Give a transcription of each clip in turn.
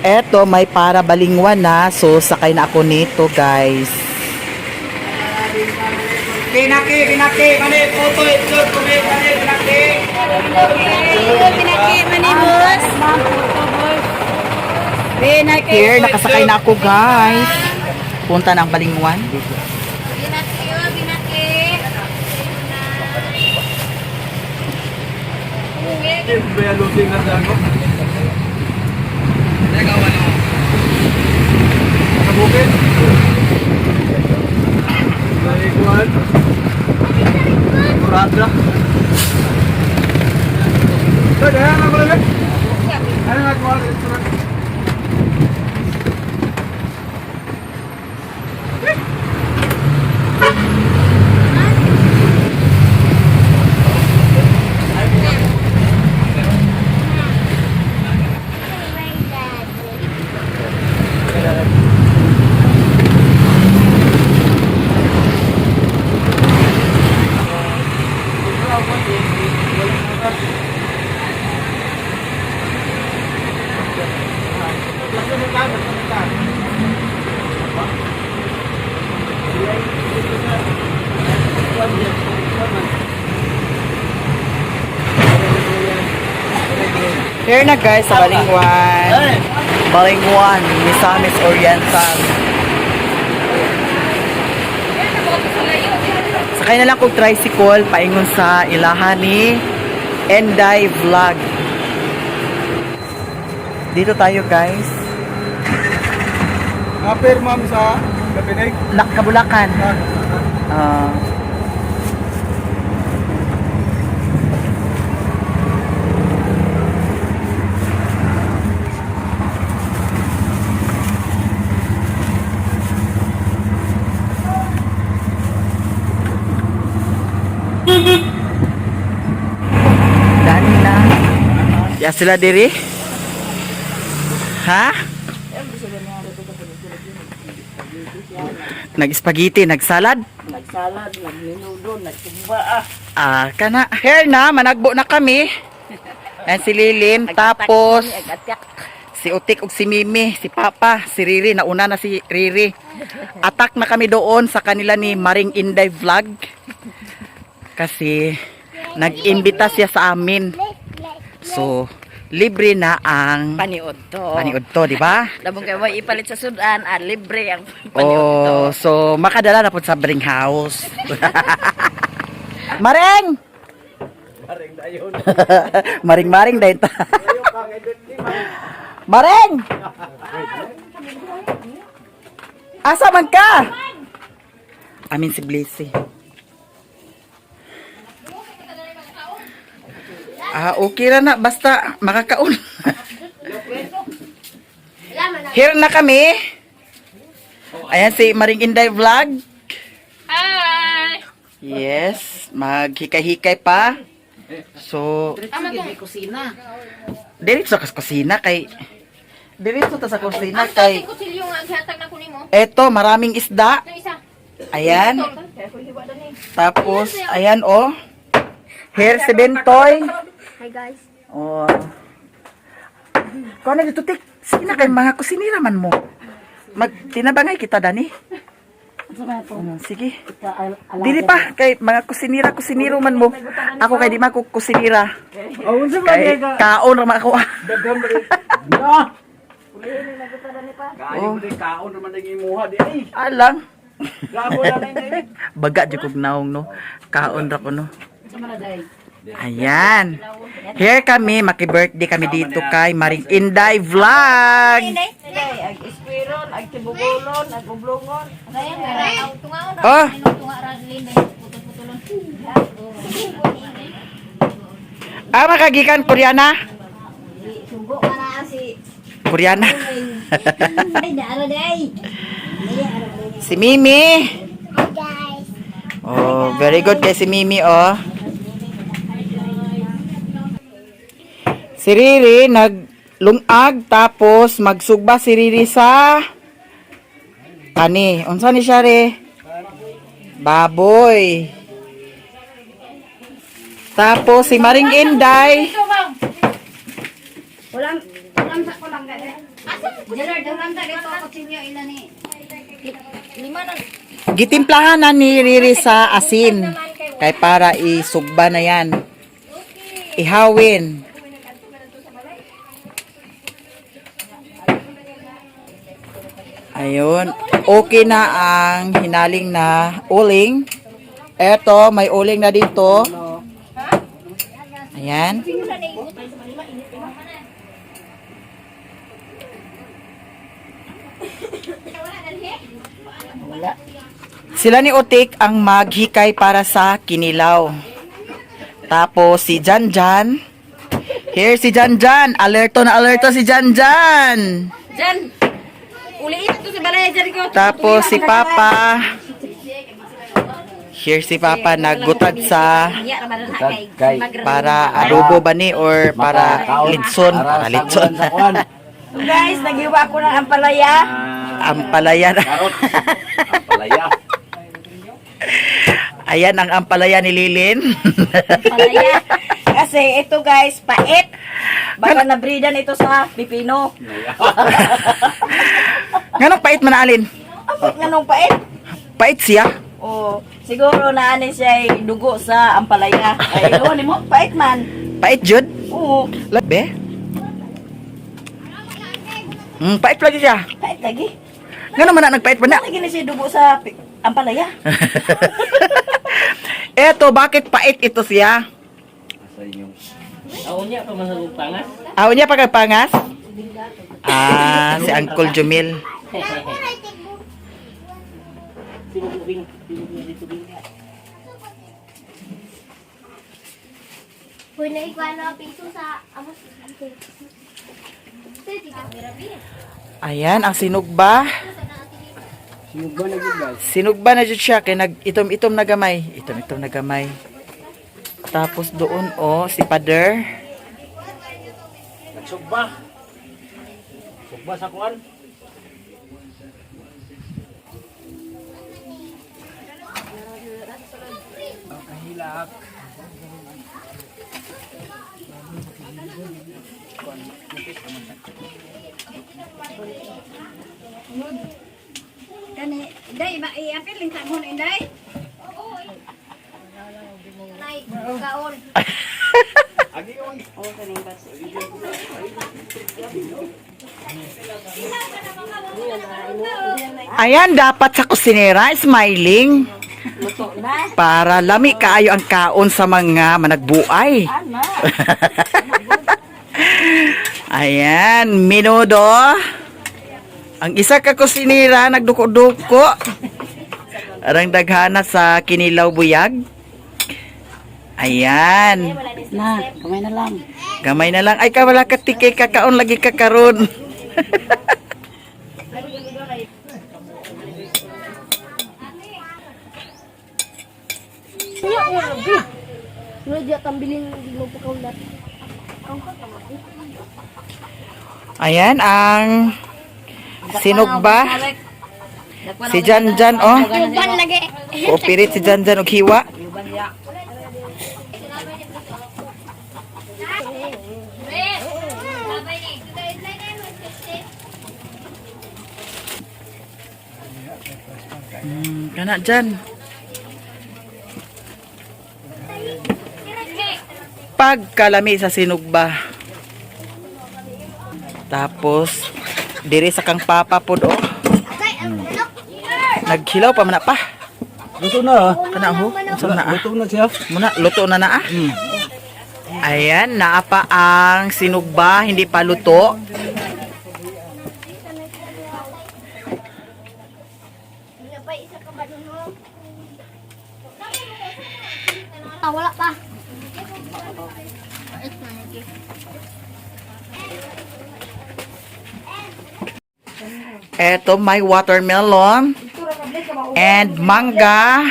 Eto, may para balingwan na. So, sakay na ako nito, guys. Pinaki, mani, puto, itlog, kumit, mani, pinaki. Pinaki, manibus. Pinaki. Here, nakasakay na ako, guys. Punta ng balingwan. Pinaki, pinaki. Kaya luting na dago. Teka, wala. Nakabukit. Balingwan. Murada. Teka, ano ba ulit? Ano nga kuha ng restaurant? Here na, guys, sa balingwan. Balingwan, Misamis Oriental. Sakay na lang kong tricycle paingon sa ilahan ni Enday Vlog. Dito tayo, guys. Aper, ma'am, sa Kapinig. Kabulakan. Dani na. Ya sila diri. Ha? Nag-spaghetti, nagsalad. Nagsalad, nagmenudo, nagtumba. Kana. Here na, managbo na kami. Ayan si Lilim, tapos si Utik ug si Mimi, si Papa, si Riri, nauna na si Riri. Atak na kami doon sa kanila ni Maring Inday Vlog. Kasi nag-imbita siya sa amin. So, libre na ang Paniod to, di ba? Labong kayo may ipalit sa sudan, libre ang Oh, so makadala na po sa Bring House. Maring! Maring dayon. Maring-maring dahil ta. Maring! Asa man ka? Amin si Blissy. Okay na na. Basta makakaon. Here na kami. Ayan si Maring Inday Vlog. Hi! Yes. Maghikay-hikay pa. So, Tama to. Kusina. diretso sa kusina kay diretso ta sa kusina kay Kutsilyo nga ang hatag na kunin mo. eto maraming isda. Ito isa. Ayan. Tapos ayan oh. Here si Bentoy. Hi guys. Oh. Kung na dito tik, sige na kay mga kusinira man mo. Magtinabangay kita dani. Sige. Dili pa kay mga kusinira-kusiniro man mo. Ako kay di man ko kusinira. Oh, unsa ba Kay ka? kaon ra man ako. Daghang ba rin? No! Kain mo din, kaon naman din imuha di ay. Alang. Gabo na na yun. Baga jud kog naong no. Kaon ra ko no. Ayan. Here kami, maki-birthday kami dito kay Maring Inday Vlog. Ag ispiron, ag tibugulon, ag ublongon. Ayan, tungaon ra. Oh, Tunga ra lin putol-putulon. makagikan Koreana. Sugo ka na si Koreana. Ay, dara day. Si Mimi. Oh, very good kay si Mimi oh. Si Riri naglungag tapos magsugba si Riri sa kani. Unsa ni siya re? Baboy. Tapos si Maring Inday. Walang sa ko lang gani. Gerard, handa dito ako sinyo ilan ni. Lima na. Gitimplahan na ni Riri sa asin. Kay para isugba na yan. Ihawin. Ayun. Okay na ang hinaling na uling. Eto, may uling na dito. Ayan. Sila ni Otik ang maghikay para sa kinilaw. Tapos si Janjan. Here si Janjan. Alerto na alerto si Janjan. Jan. Uliit to sa balay dyan ko. Tapos si Papa. Here si Papa naggutad sa para adobo ba ni or para litson. Para litson. Guys, nagiwa ko ng ampalaya. Ampalaya na. Palaya. Ayan ang ampalaya ni Lilin. Ampalaya. Kasi ito guys, pait. Baka nabridan ito sa pipino. Nganong pait man alin? Apot nga nung pait. Pait siya? Oh, siguro na ani siya ay dugo sa ampalaya. Ay, iwan mo, pait man. Pait jud? Oo, Labe? Pait lagi siya. pait lagi. Ngano man na nagpait pa na? Lagi na siya dugo sa ampalaya. Eto, bakit pait ito siya? Sa inyo. Aw niya pagpangas? Ah, si Uncle Jumil. Kung naikuha na piso sa amos. Ayan, ang sinugba. Sinugba na gid guys. Sinugba na jud siya kay nag-itom-itom na gamay. Itom-itom na gamay. Tapos doon si Pader. Nagsugba. Sugba sa kuan. Hilak. Kani, day, i-apil lang sa mo na inday. Nay, kaon. Agi on. Ayan, dapat sa kusinera, smiling. Luto na. Para lami kaayo ang kaon sa mga managbuay. Ana. Ayan, minudo. Ang isa ka kusinira nagduko-duko. Arang daghana sa kinilaw buyag. Ayan. Na, kamay na lang. Gamay na lang. Ay, wala ka tikay kakaon lagi ka karon. Radya tambiling di mo pa kaulat. Ayan, ang sinugba. Si Janjan, Yuban lagi. O pirit si Janjan og hiwa. Kana dyan. Pagkalami sa sinugba. Tapos, diri sa kang papa po do. Naghilaw pa man na pa. Luto na. Kana ho? Unsa na ah? Luto na siya. Muna, luto na na ah. Ayan, naapa ang sinugba, hindi pa luto. Wala pa. Eto, may watermelon and mangga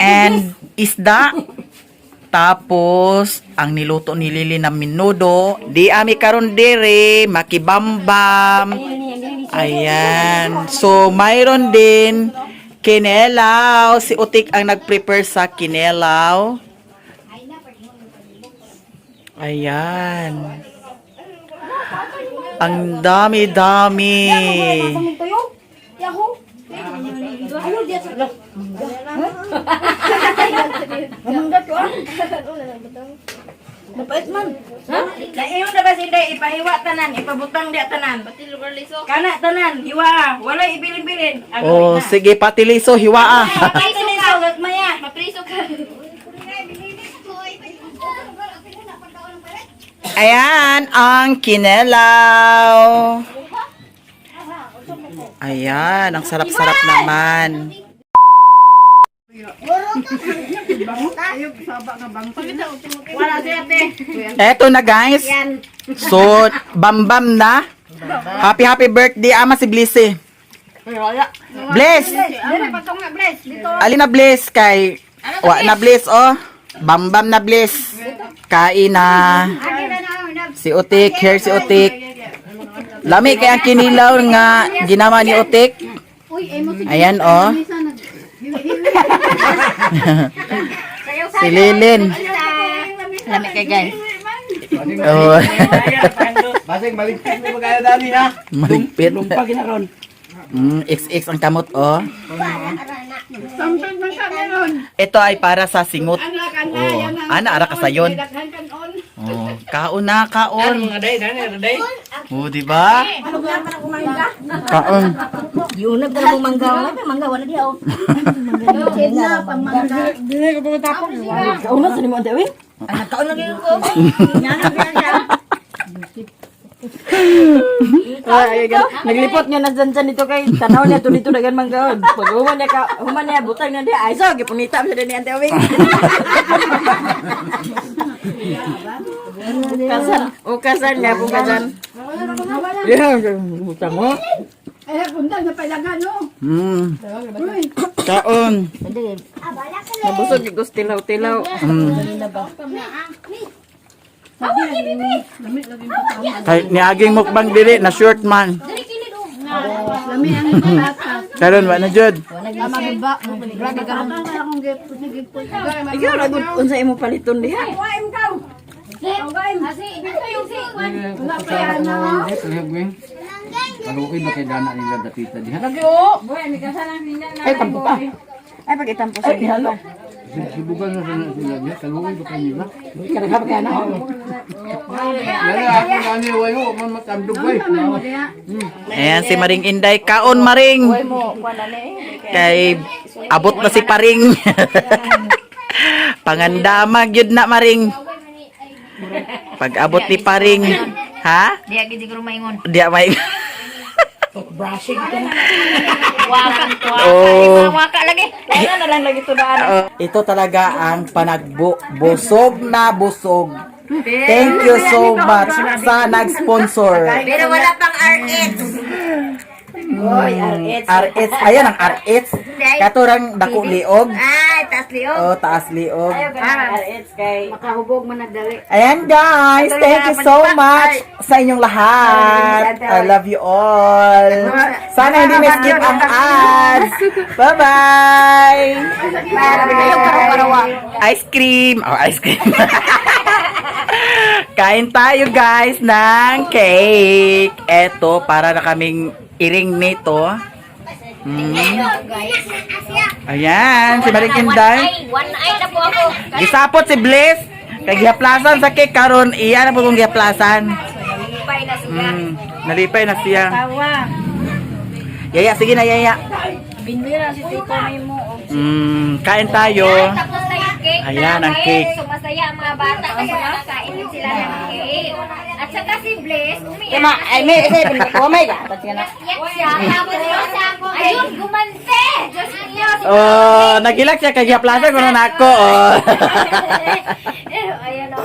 and isda. Tapos, ang niluto ni Lili na minudo. Di ami karon dire, makibambam. Ayan. So, mayroon din kinelaw. Si Utik ang nag-prepare sa kinelaw. Ayan. Ang dami-dami. Masamong tuyo. Yahoo. Ano dia sa Mamanggat ko ah. Napait man. Ha? Naiyon na ba sila ipahiwa tanan, ipabutang dia tanan. Pati lugar liso. Kana tanan, hiwa. Wala ibilin-bilin. Oh, sige, patiliso, hiwaa. Pati liso, gagmaya. Mapriso ka. Ayan, ang kinelaw. Ayan, ang sarap-sarap naman. Wala siya te. Eto na guys. So, bambam na. Happy birthday, ama si Blissy. Bless! Alin na Bless kay... Wa na Bless, oh. Bambam na Bless. Kain na. Si Utik, here si Utik. Lami kay ang kinilaw nga ginawa ni Utik. Ayan, oh. Si Lilin. Lami kay guys. Oh. Basig, maligpit mo kaya dali ha. Maligpit. Lumpa ginaron. XX ang kamot, oh. Ito ay para sa singot. Oh. Ana, ara ka sayon. Oh. Kaon na, kaon. Mga day, day. Oh, di ba? Kaon. Yunag na mo manggaw. Manggaw na dia oh. Na pang manggaw. Dili ko tapos. Una sa nimo dewi. Anak kaon lagi ko. Nyanap siya. Naglipot niya na dyan dito kay tanaw niya dito dagan manggaon. Pag human niya butang niya dia ay so gipunita sa ni Ante Owing. Ukasan niya ukasan. Ya, butang mo. Kaon. Nabusog gigos tilaw-tilaw. Kay niaging mukbang dili na short man. Karon wa na jud. Ikaw lagod unsa imo paliton diha? Malukid na kay dana nila datita diha. Ay tampo pa. Ay pag itampo sa diha pa. Sibugan na rin sila diha. Kalukid ba kayo nila? Karagap ka na. Lala ako gani wayo man matandog way. Ayan si Maring Inday. Kaon Maring. Mo kuan ani. Kay abot na si Paring. Pangandamag yun na Maring. Pag abot ni Paring. Ha? Diya gid ko maingon. Diya may... Brushing ka na. Wakan to. Oh. Waka lagi. Ano na lang lagi tudaan. Ito talaga ang panagbo. Busog na busog. Thank you so much sa nag-sponsor. Pero wala pang RX. Oy, RX. RS. Ayan ang RS. Katurang dako liog. Ay, taas liog. Oh, taas liog. RX kay makahubog man nagdali. Ayan guys, thank you so much sa inyong lahat. I love you all. Sana hindi na-skip ang ads. Bye-bye. Ice cream. Oh, ice cream. Kain tayo guys ng cake. Eto, para na kaming iring nito. Ayan, si Maring Inday. One eye na po ako. Gisapot si Bliss. Kay gihaplasan sa cake karon, iya na po kong gihaplasan. Nalipay na siya. Nalipay na siya. Tawa. Yaya, sige na yaya. Binira si Tito Mimo. Kain tayo. Tapos na yung cake. Ayan, ang cake. Sumasaya ang mga bata kasi nakakain din sila ng cake. At saka si Bless, umiyak. Kaya ay may isa pinagkuha ka. Tapos yan na. Iyak siya. Tapos ayun, gumante. Diyos niyo. Oh, nagilak siya kay gihaplasan ko na ako. Oh. Ayan o.